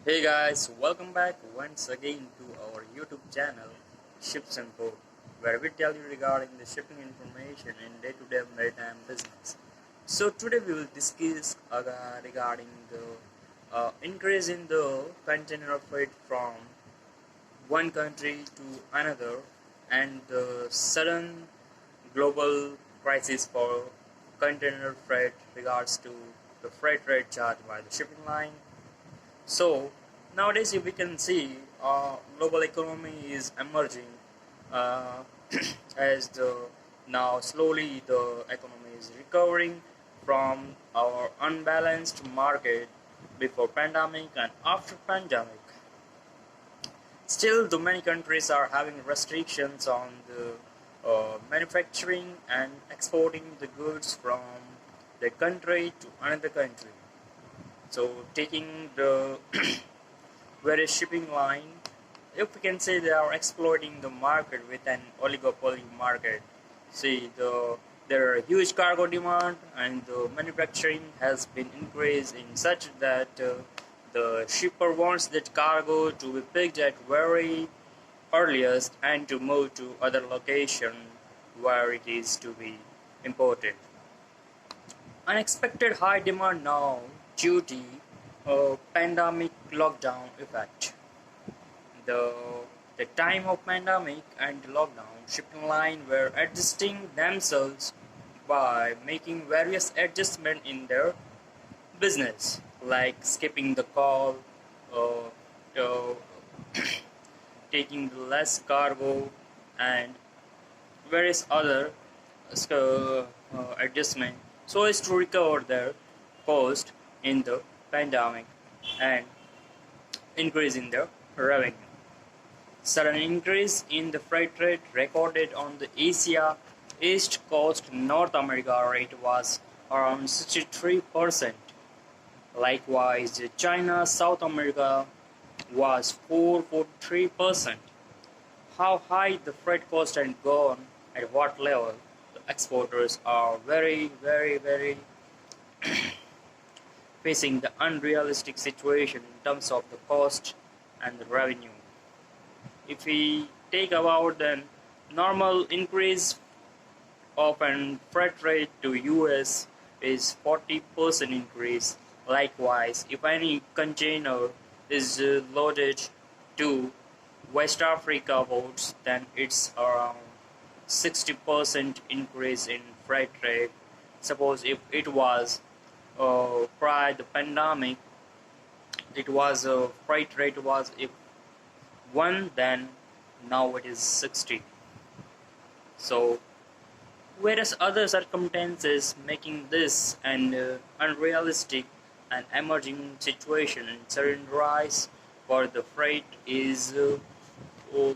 Hey guys, welcome back once again to our YouTube channel Ships and Port, where we tell you regarding the shipping information in day-to-day maritime business. So today we will discuss regarding the increase in the container freight from one country to another and the sudden global crisis for container freight regards to the freight rate charged by the shipping line. So nowadays, if we can see, global economy is emerging uh, as the now slowly the economy is recovering from our unbalanced market before pandemic and after pandemic. Still, the many countries are having restrictions on the manufacturing and exporting the goods from the country to another country. So taking the various shipping line, if we can say they are exploiting the market with an oligopoly market. See, there are huge cargo demand and the manufacturing has been increased in such that the shipper wants that cargo to be picked at very earliest and to move to other location where it is to be imported. Unexpected high demand now due to pandemic lockdown effect. The time of pandemic and lockdown, shipping line were adjusting themselves by making various adjustments in their business, like skipping the call, uh, uh, taking the less cargo, and various other adjustment so as to recover their cost in the pandemic and increase in their revenue. Sudden increase in the freight rate recorded on the Asia East Coast North America rate was around 63%. Likewise, China South America was 443%. How high the freight cost had gone, at what level, the exporters are very facing the unrealistic situation in terms of the cost and the revenue. If we take about the normal increase of an freight rate to US is 40% increase. Likewise, if any container is loaded to West Africa ports, then it's around 60% increase in freight rate. Suppose if it was prior the pandemic, it was freight rate was if 1, then now it is 60. So various other circumstances making this an unrealistic and emerging situation and sudden rise for the freight is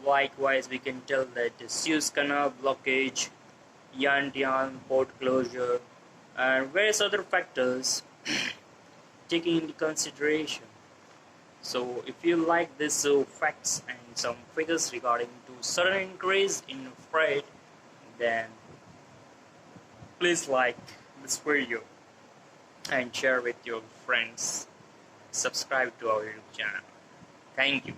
likewise we can tell that the Suez Canal blockage, Yantian port closure, and various other factors taking into consideration. So if you like these facts and some figures regarding to sudden increase in freight, then please like this video and share with your friends. Subscribe to our YouTube channel. Thank you.